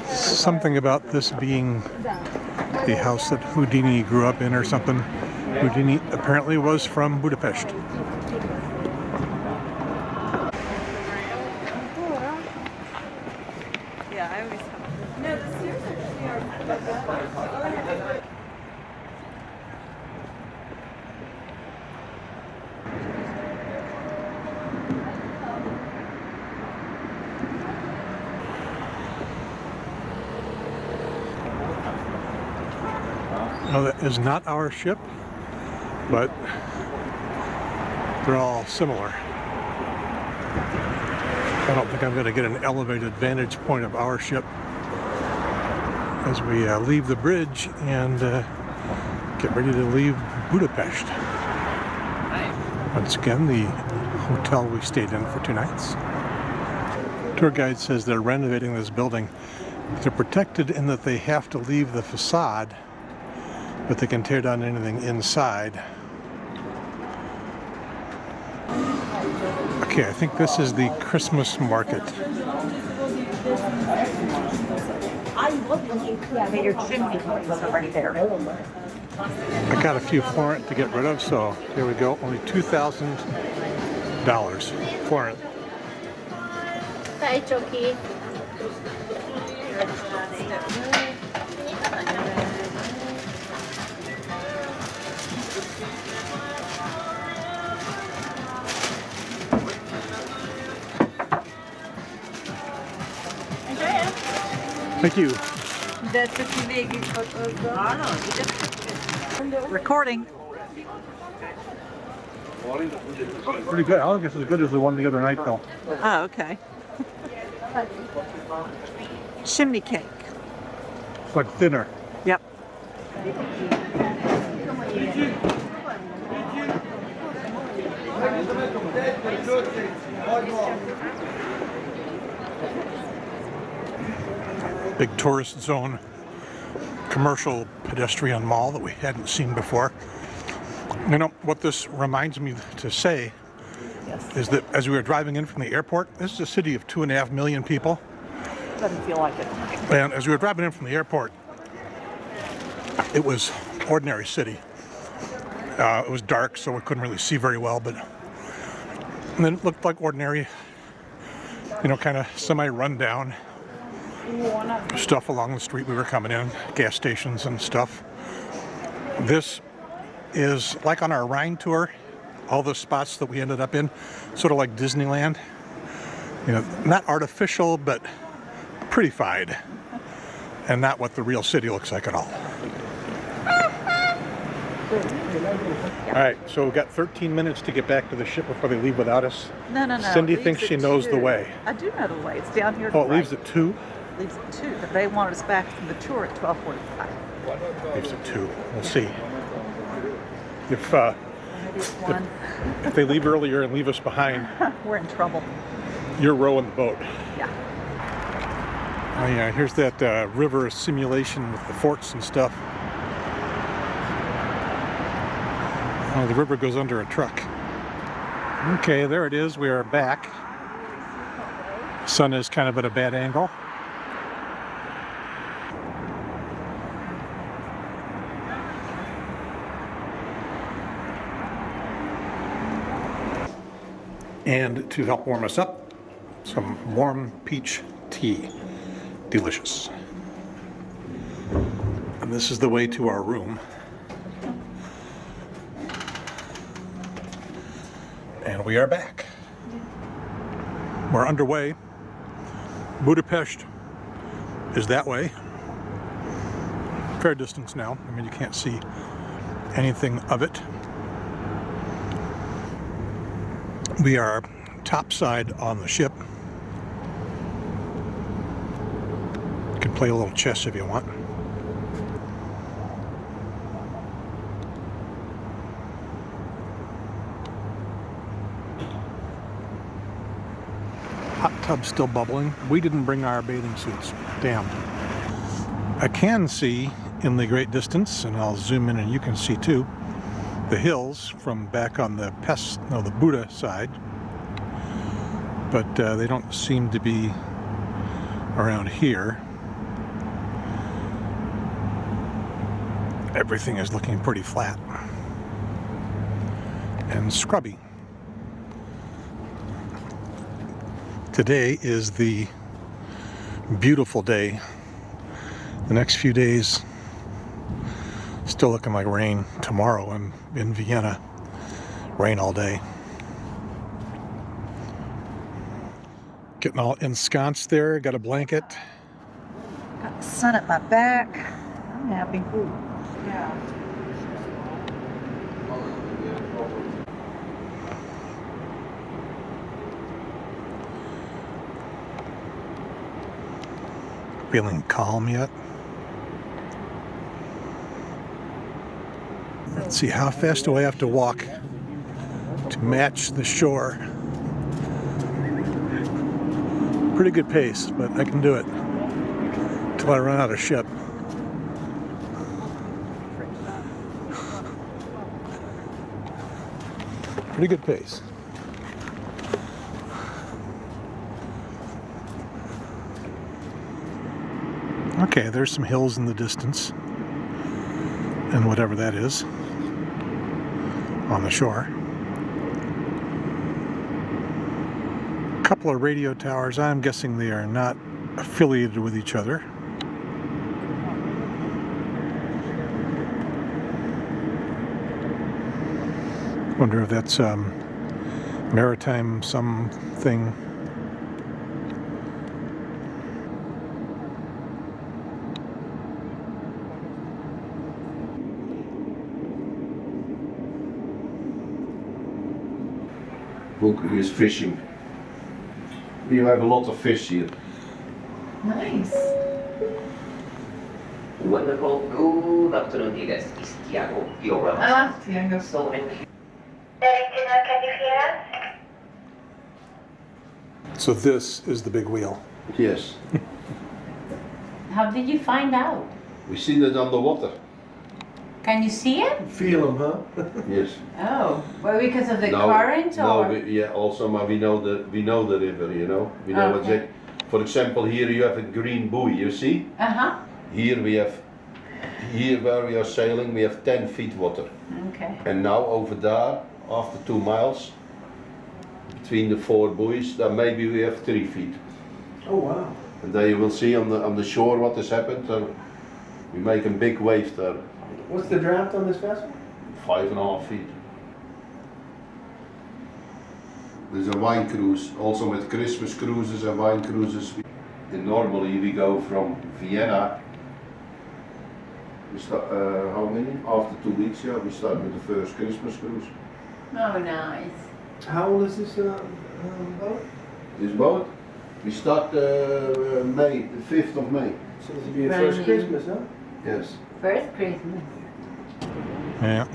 Something about this being the house that Houdini grew up in or something. Houdini apparently was from Budapest. Yeah, I always have. No, the stairs are. Now, that is not our ship, but they're all similar. I don't think I'm going to get an elevated vantage point of our ship as we leave the bridge and get ready to leave Budapest. Once again, the hotel we stayed in for 2 nights. Tour guide says they're renovating this building. They're protected in that they have to leave the facade, but they can tear down anything inside. Okay, I think this is the Christmas market. Your chimney is right there. I got a few Florent to get rid of, so here we go. Only $2,000 Florent. Bye, Chucky. Thank you. Recording. Pretty good. I don't guess as good as the one the other night, though. Oh, okay. Chimney cake. It's like thinner. Yep. Big tourist zone, commercial pedestrian mall that we hadn't seen before. You know, what this reminds me to say is that as we were driving in from the airport, this is a city of 2.5 million people. Doesn't feel like it. And as we were driving in from the airport, it was ordinary city. It was dark, so we couldn't really see very well, but and then it looked like ordinary, you know, kind of semi-rundown stuff along the street we were coming in, gas stations and stuff. This is like on our Rhein tour, all the spots that we ended up in, sort of like Disneyland. You know, not artificial, but prettified, and not what the real city looks like at all. All right, so we've got 13 minutes to get back to the ship before they leave without us. No. Cindy It thinks leaves she at knows the 2. way. I do know the way. It's down here. to Oh, it the leaves right. at 2? Leaves at 2, but they wanted us back from the tour at 12:45. Leaves at 2. We'll see. If One. if they leave earlier and leave us behind, We're in trouble. you're rowing the boat. Yeah. Oh yeah, here's that river simulation with the forts and stuff. Oh, the river goes under a truck. Okay, there it is. We are back. Sun is kind of at a bad angle. And to help warm us up, some warm peach tea. Delicious. And this is the way to our room. And we are back. We're underway. Budapest is that way. Fair distance now. I mean, you can't see anything of it. We are topside on the ship. You can play a little chess if you want. Hot tub still bubbling. We didn't bring our bathing suits. Damn. I can see in the great distance, and I'll zoom in and you can see too, the hills from back on the the Buda side, but they don't seem to be around here. Everything is looking pretty flat and scrubby. Today is the beautiful day. The next few days still looking like rain. Tomorrow in Vienna, rain all day. Getting all ensconced there, got a blanket. Got the sun at my back. I'm happy. Yeah. Feeling calm yet? Let's see, how fast do I have to walk to match the shore? Pretty good pace, but I can do it until I run out of ship. Pretty good pace. Okay, there's some hills in the distance, and whatever that is on the shore. A couple of radio towers. I'm guessing they are not affiliated with each other. Wonder if that's maritime something. Book is fishing. You have a lot of fish here. Nice. Wonderful. Good afternoon, you guys. It's Tiago. You're welcome. Ah, Tiago. So, and Can you hear us? So this is the big wheel. Yes. How did you find out? We see that on the water. Can you see it? Feel them, huh? Yes. Oh, well, because of the current No, or? yeah. Also, but we know the river. You know, we know Okay. exactly. For example, here you have a green buoy. You see? Here we have. Here where we are sailing, we have 10 feet water. Okay. And now over there, after 2 miles, between the 4 buoys, then maybe we have 3 feet. Oh wow. And there you will see on the shore what has happened. We make a big wave there, What's the draft on this vessel? 5.5 feet. There's a wine cruise, also with Christmas cruises and wine cruises. And normally we go from Vienna. We start, how many? After 2 weeks, yeah, we start with the first Christmas cruise. Oh, nice. How old is this boat? This boat, we start May, the 5th of May. So this will be your Brand first new. Christmas, huh? Yes. First Christmas. Yeah,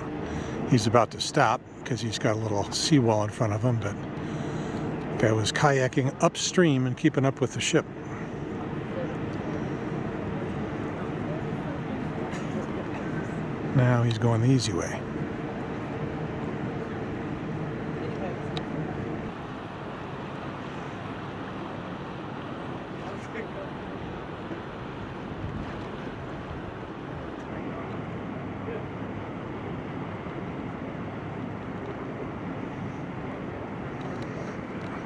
he's about to stop because he's got a little seawall in front of him, but guy was kayaking upstream and keeping up with the ship. Now he's going the easy way.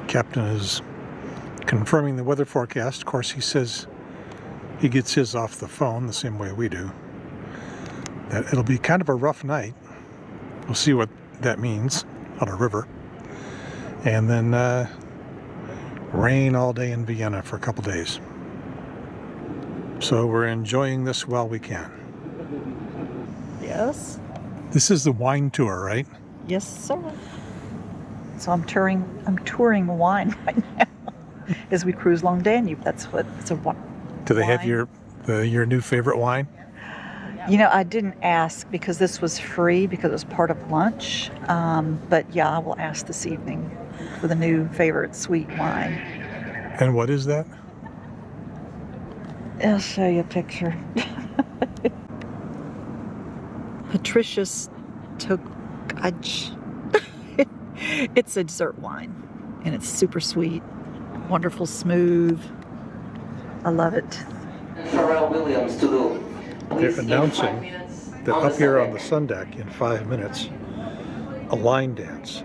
Captain is confirming the weather forecast. Of course, he says he gets his off the phone the same way we do. That it'll be kind of a rough night. We'll see what that means on a river. And then rain all day in Vienna for a couple days. So we're enjoying this while we can. Yes. This is the wine tour, right? Yes, sir. So I'm touring wine right now as we cruise along Danube. That's what it's a wine. Do they have your new favorite wine? You know, I didn't ask because this was free because it was part of lunch. But yeah, I will ask this evening for the new favorite sweet wine. And what is that? I'll show you a picture. Patricia's Tokaj. It's a dessert wine, and it's super sweet, wonderful, smooth. I love it. Pharrell Williams to do. They're announcing that up here on the sun deck in 5 minutes, a line dance.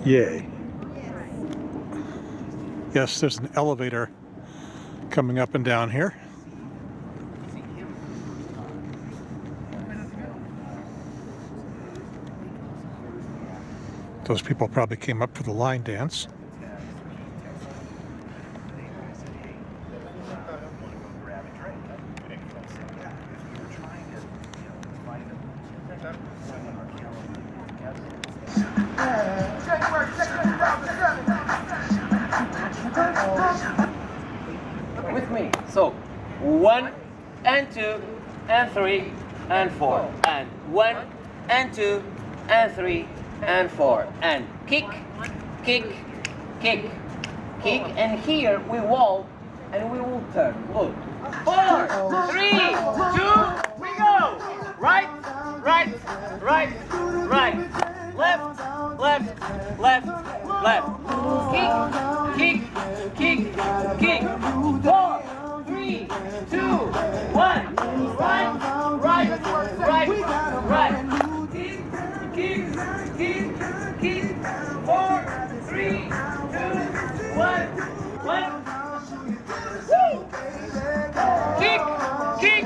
Yay. Yes, there's an elevator coming up and down here. Those people probably came up for the line dance. So 1 and 2 and 3 and 4 and 1 and 2 and 3 and 4 and kick, kick, kick, kick, and here we walk and we will turn. Look. 4, 3, 2, we go! Right, right, right, right. Left, left, left, left. Kick, kick, kick, kick. 4, 3, 2, 1. Right, right, right, right. Kick, kick, kick, kick. 4, 3, 2, 1. 1. Woo! Kick, kick,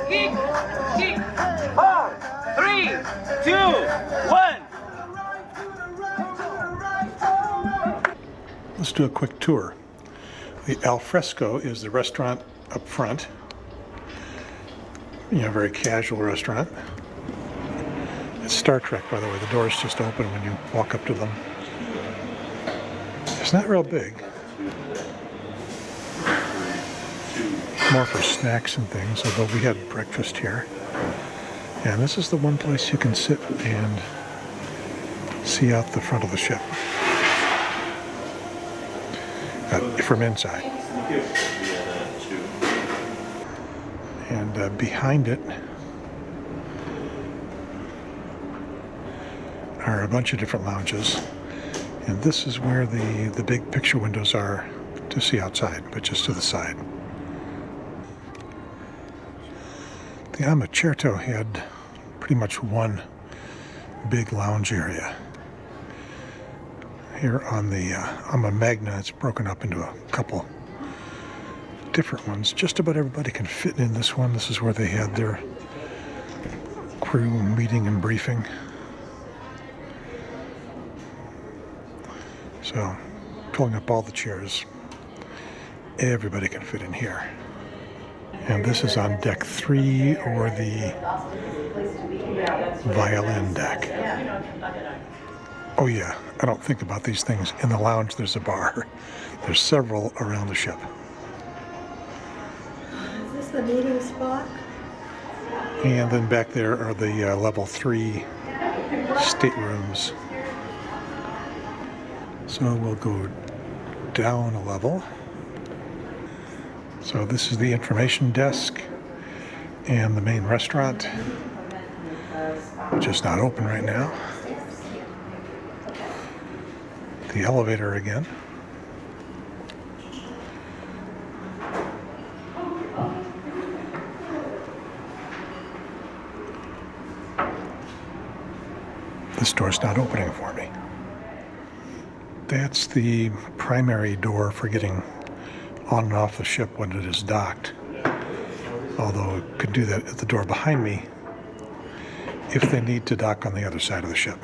kick, kick. 4, 3, 2, 1. Let's do a quick tour. The Alfresco is the restaurant up front. You know, very casual restaurant. It's Star Trek, by the way. The doors just open when you walk up to them. It's not real big. More for snacks and things, although we had breakfast here. And this is the one place you can sit and see out the front of the ship from inside. And behind it are a bunch of different lounges. And this is where the big picture windows are to see outside, but just to the side. The Amacerto had pretty much one big lounge area. Here on the Ama Magna, it's broken up into a couple different ones. Just about everybody can fit in this one. This is where they had their crew meeting and briefing. So, pulling up all the chairs, everybody can fit in here. And this is on deck 3, or the violin deck. Oh yeah, I don't think about these things. In the lounge there's a bar. There's several around the ship. Is this the meeting spot? And then back there are the level 3 staterooms. So we'll go down a level. So this is the information desk and the main restaurant, which is not open right now. The elevator again. This door's not opening for me. That's the primary door for getting on and off the ship when it is docked. Although it could do that at the door behind me if they need to dock on the other side of the ship.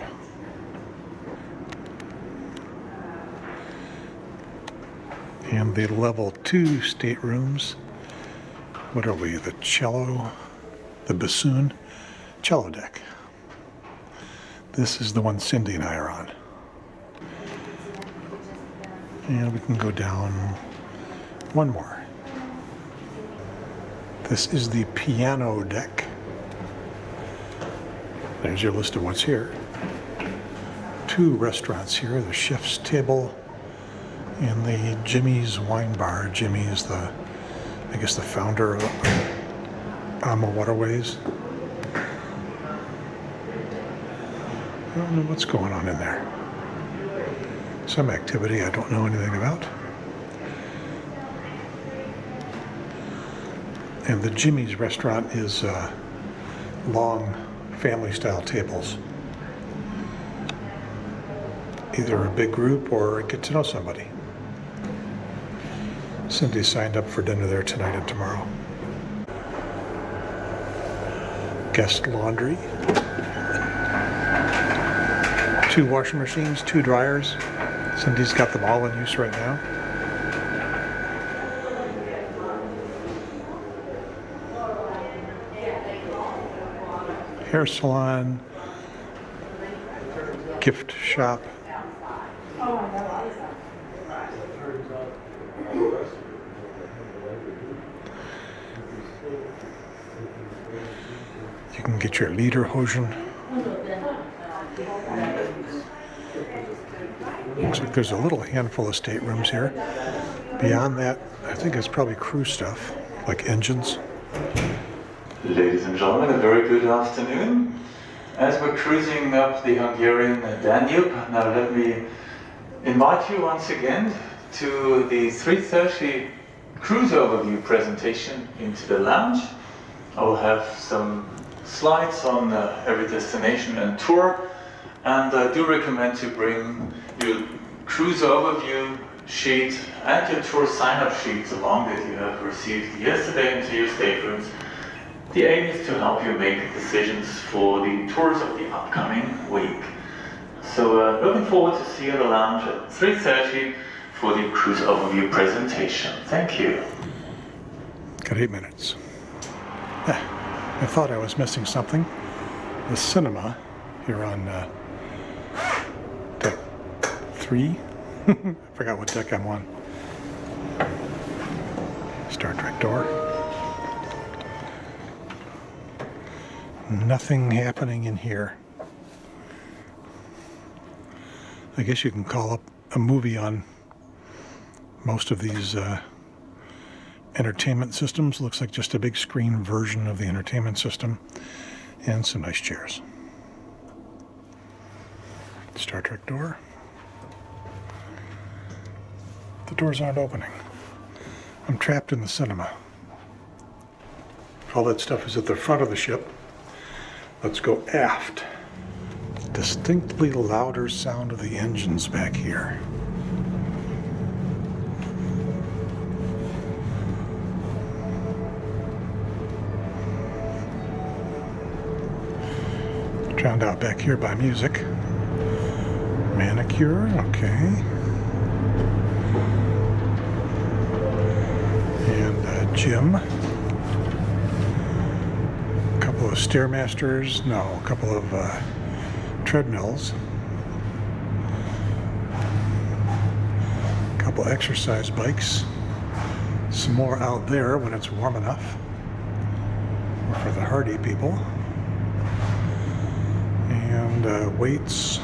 And the level 2 staterooms, what are we, the cello, the bassoon, cello deck. This is the one Cindy and I are on. And we can go down one more. This is the piano deck. There's your list of what's here. 2 restaurants here, the chef's table and the Jimmy's wine bar. Jimmy is the founder of Ama Waterways. I don't know what's going on in there. Some activity I don't know anything about. And the Jimmy's restaurant is long family-style tables. Either a big group or get to know somebody. Cindy signed up for dinner there tonight and tomorrow. Guest laundry. 2 washing machines, 2 dryers. Cindy's got them all in use right now. Hair salon, gift shop. You can get your lederhosen. Looks like there's a little handful of staterooms here. Beyond that, I think it's probably crew stuff, like engines. Ladies and gentlemen, a very good afternoon. As we're cruising up the Hungarian Danube, now let me invite you once again to the 3:30 cruise overview presentation into the lounge. I will have some slides on every destination and tour, and I do recommend to bring your cruise overview sheet and your tour sign-up sheets along that you have received yesterday into your staterooms. The aim is to help you make decisions for the tours of the upcoming week. So looking forward to see you in the lounge at 3:30 for the cruise overview presentation. Thank you. Got 8 minutes. I thought I was missing something. The cinema here on deck 3. I forgot what deck I'm on. Star Trek door. Nothing happening in here. I guess you can call up a movie on most of these entertainment systems. Looks like just a big screen version of the entertainment system, and some nice chairs. Star Trek door. The doors aren't opening. I'm trapped in the cinema. All that stuff is at the front of the ship. Let's go aft. Distinctly louder sound of the engines back here. Drowned out back here by music. Manicure, okay. And a gym. A couple of Stairmasters, no, a couple of treadmills. A couple exercise bikes. Some more out there when it's warm enough. Or for the hardy people. And weights.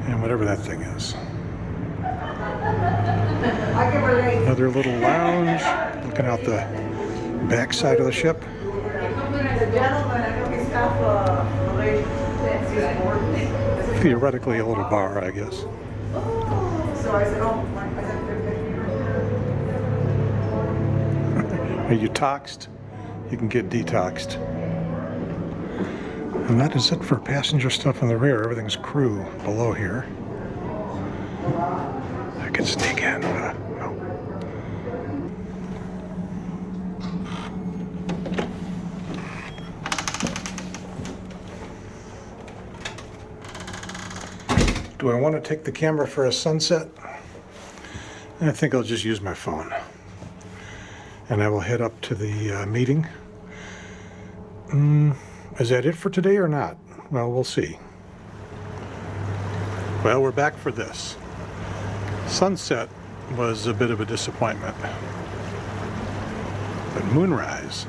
And whatever that thing is. Another little lounge, looking out the back side of the ship. Theoretically a little bar, I guess. Are you toxed? You can get detoxed. And that is it for passenger stuff in the rear. Everything's crew below here. I can sneak in. No. Do I want to take the camera for a sunset? I think I'll just use my phone. And I will head up to the meeting. Is that it for today or not? Well, we'll see. Well, we're back for this. Sunset was a bit of a disappointment. But moonrise